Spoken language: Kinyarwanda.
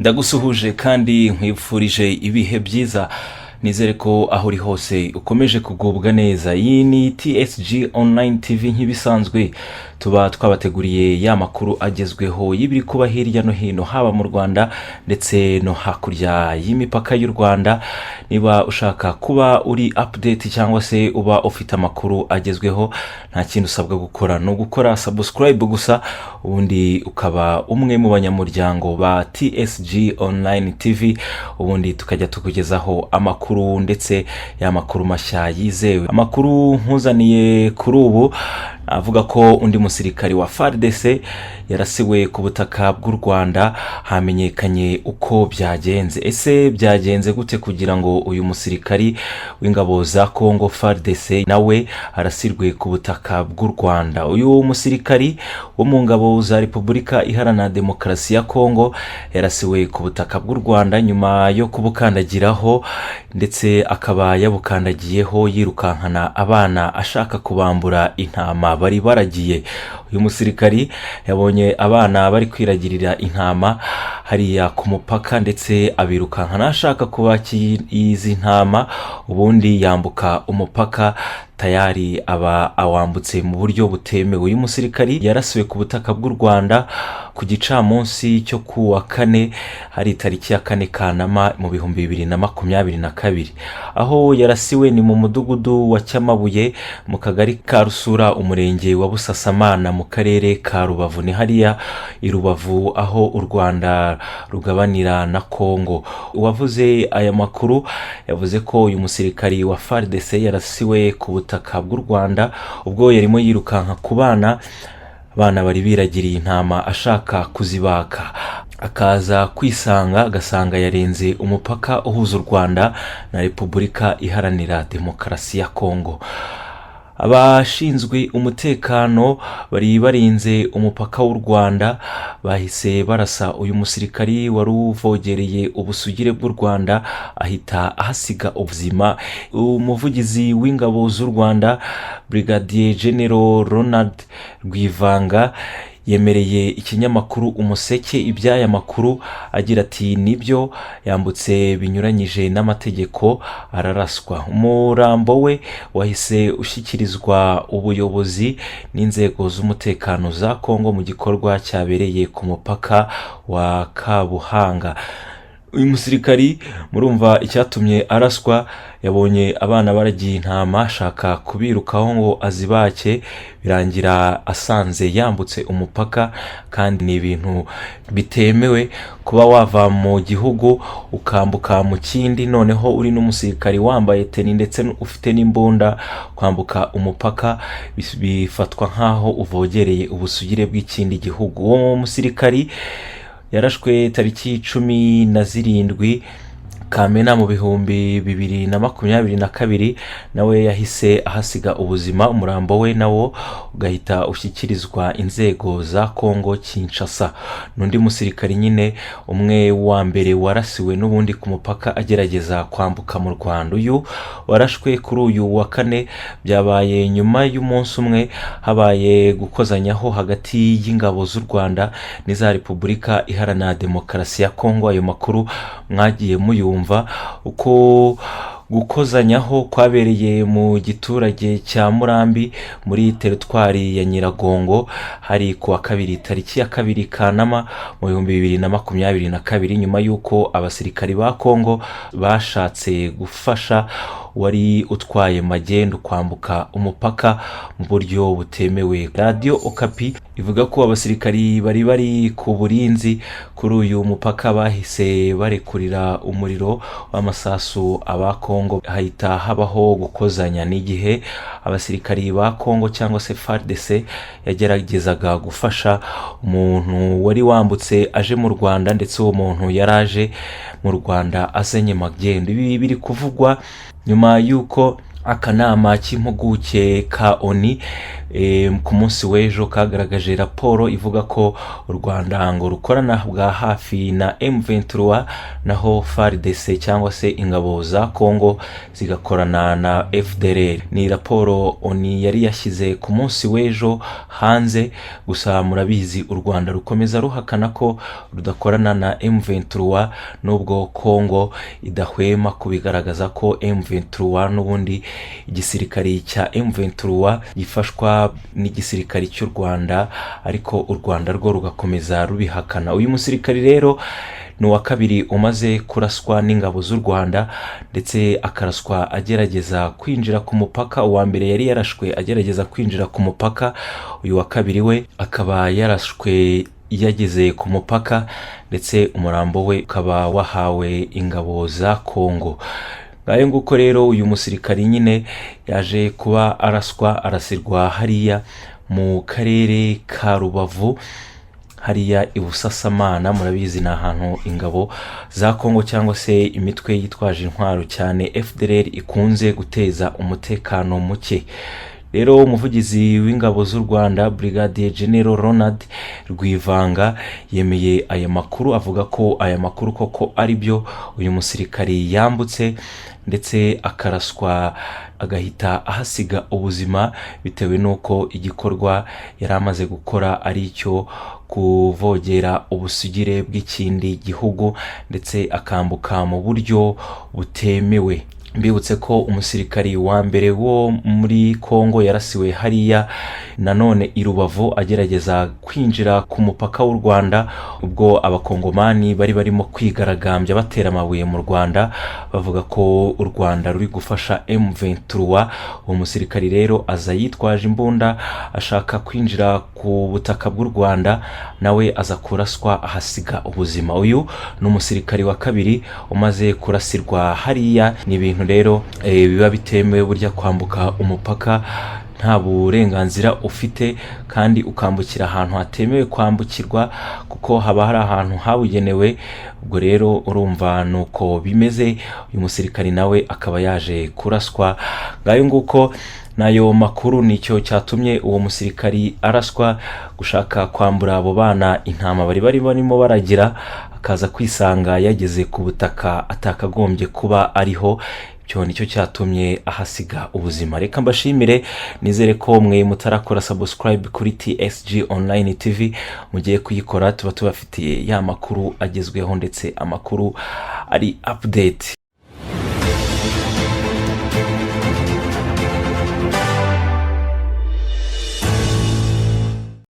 ndagusuhuje kandi nkwifurije ibihe byiza. Nizere ko aho uri hose ukomeje kugubwa neza. Iyi ni TSG Online TV nk'ibisanzwe tuba twabateguriye ya makuru agezweho y'ibiri kuba hirya no hino haba mu Rwanda ndetse no hakurya y'imipaka y'u Rwanda. Niba ushaka kuba uri update cyangwa se uba ufite amakuru agezweho, nta kintu usabwa gukora no gukora subscribe gusa, ubundi ukaba umwe mu banyamuryango ba TSG Online TV, ubundi tukajya tukugezaho amakuru ndetse ya makuru mashya yizewe. Amakuru nkuzaniye kuri ubu avuga ko undi musirikare wa Fardc yarasiwe ku butaka bw'u Rwanda. Hamenyekanye uko byagenze. Ese byagenze gute kugira ngo uyu musirikari w'ingabo za Congo Fardc nawe arasirwe ku butaka bw'u Rwanda? Uyu musirikari wo mu ngabo za Repubulika Iharanira Demokarasi ya Congo yarasiwe ku butaka bw'u Rwanda nyuma yo kubukandagiraho, ndetse akaba yabukandagiyeho yirukankana abana ashaka kubambura intama bari baragiye. Uyu musirikari yabonye abana bari kwiragirira intama hariya ku mupaka, ndetse abirukankana ashaka kubakira izi ntama, ubundi yambuka umupaka tayari aba awambutse mu buryo butemewe. Uyu musirikari yarasiwe ku butaka bw'u Rwanda ku gicamunsi cyo ku wa kane, hari tariki ya 4 Kanama mu 2022. Aho yarasiwe ni mu mudugudu wa Cyamabuye mu kagari ka Rusura, umurenge wa Busasamana mu karere ka Rubavu. Ni hariya i Rubavu aho u Rwanda rugabanira na Congo. Uwavuze aya makuru yavuze ko uyu musirikari wa Fardc yarasiwe ku butaka bw'u Rwanda ubwo yarimo yirukanka ku bana bari biragiriye intama ashaka kuzibaka, akaza kwisanga agasanga yarenze umupaka uhuza u Rwanda na Repubulika Iharanira Demokarasi ya Congo. Abashinzwe umutekano bari barinze umupaka w'u Rwanda bahise barasa uyu musirikari wari uvogereye ubusugire bw'u Rwanda, ahita ahasiga ubuzima. Umuvugizi w'ingabo z'u Rwanda Brigadier General Ronald Rwivanga yemereye ikinyamakuru Umuseke iby'aya makuru agira ati nibyo yambutse binyuranyije n'amategeko araraswa. Umurambo we wahise ushyikirizwa ubuyobozi n'inzego z'umutekano za Congo mu gikorwa cyabereye ku mupaka wa Kabuhanga. Uyu musirikari murumva icyatumye araswa, yabonye abana baragiye intama ashaka kubirukaho ngo azibake, birangira asanze yambutse umupaka, kandi ni ibintu bitemewe kuba wava mu gihugu ukambuka mu kindi, noneho uri n'umusirikari wambaye teni ndetse ufite n'imbunda. Kwambuka umupaka bifatwa nkaho uvogereye ubusugire bw'ikindi gihugu. Uwo musirikari yarashwe tariki 17 Kamena mu 2022, nawe yahise ahasiga ubuzima. Umurambo we nawo ugahita ushyikirizwa inzego za Congo Kinshasa. N'undi musirikari nyine umwe wa mbere warasiwe n'ubundi ku mupaka agerageza kwambuka mu Rwanda. Uyu warashwe kuri uyu wa kane, byabaye nyuma y'umunsi umwe habaye gukozanyaho hagati y'ingabo z'u Rwanda n'iza Repubulika Iharanira Demokarasi ya Congo. Ayo makuru mwagiye muyumva uko gukozanyaho kwabereye mu giturage cya Murambi muri teritwari ya Nyiragongo, hari ku wa kabiri tariki ya 2 Kanama mu 2022, nyuma y'uko abasirikari ba Congo bashatse gufasha wari utwaye magendu kwambuka umupaka mu buryo butemewe. Radio Okapi ivuga ko abasirikari bari ku burinzi kuri uyu mupaka bahise barekurira umuriro w'amasasu aba Congo, hahita habaho gukozanya. n'igihe abasirikari ba Congo cyangwa se Fardc yageragezaga gufasha umuntu wari wambutse aje mu Rwanda, ndetse uwo muntu yaraje mu Rwanda azanye magendu. Ibi biri kuvugwa nyuma y'uko akanama k'impuguke ka Oni ku munsi w'ejo kagaragaje raporo ivuga ko u Rwanda ngo rukorana bwa hafi na M23 naho Fardc cyangwa se ingabo za Congo zigakorana na FDLR. Ni raporo Oni yari yashyize ku munsi w'ejo hanze, gusa murabizi u Rwanda rukomeza ruhakana ko rudakorana na M23 nubwo Congo idahwema kubigaragaza ko M23 n'ubundi igisirikare cya M23 gifashwa n'igisirikare cy'u Rwanda, ariko u Rwanda rwo rugakomeza rubihakana. Uyu musirikare rero ni uwa kabiri umaze kuraswa n'ingabo z'u Rwanda, ndetse akaraswa agerageza kwinjira ku mupaka. Uwa mbere yari yarashwe agerageza kwinjira ku mupaka, uyu wa kabiri we akaba yarashwe yageze ku mupaka, ndetse umurambo we ukaba wahawe ingabo za Congo. Ngayo nguko rero uyu musirikari nyine yaje kuba arasirwa hariya mu karere ka Rubavu, hariya i Busasamana. Murabizi ni ahantu ingabo za Congo cyangwa se imitwe yitwaje intwaro cyane FDLR ikunze guteza umutekano muke. Rero umuvugizi w'ingabo z'u Rwanda Brigadier General Ronald Rwivanga yemeye aya makuru, avuga ko aya makuru koko ari byo, uyu musirikari yambutse ndetse akaraswa agahita ahasiga ubuzima bitewe n'uko igikorwa yari amaze gukora ari icyo kuvogera ubusugire bw'ikindi gihugu, ndetse akambuka mu buryo butemewe. Mbibutse ko umusirikari wa mbere wo muri Congo yarasiwe hariya nanone i Rubavu agerageza kwinjira ku mupaka w'u Rwanda, ubwo abakongomani bari barimo kwigaragambya batera amabuye mu Rwanda bavuga ko u Rwanda ruri gufasha M23. Uwo musirikari rero aza yitwaje imbunda ashaka kwinjira ku butaka bw'u Rwanda, nawe aza kuraswa ahasiga ubuzima. Uyu ni umusirikari wa kabiri umaze kurasirwa hariya. Ni ibintu rero biba bitemewe burya kwambuka umupaka nta burenganzira ufite, kandi ukambukira ahantu hatemewe kwambukirwa kuko haba hari ahantu habugenewe. Ubwo rero urumva nuko bimeze. Uyu musirikari nawe akaba yaje kuraswa. Ngayo nguko nayo makuru nicyo cyatumye uwo musirikari araswa, gushaka kwambura abo bana intama bari barimo baragira, akaza kwisanga yageze ku butaka atakagombye kuba ariho. Cyo nicyo cyatumye ahasiga ubuzima. Reka mbashimire, nizere ko mwe mutarakora subscribe kuri TSG Online TV mugiye kuyikora. Tuba tubafitiye ya makuru agezweho ndetse amakuru ari update.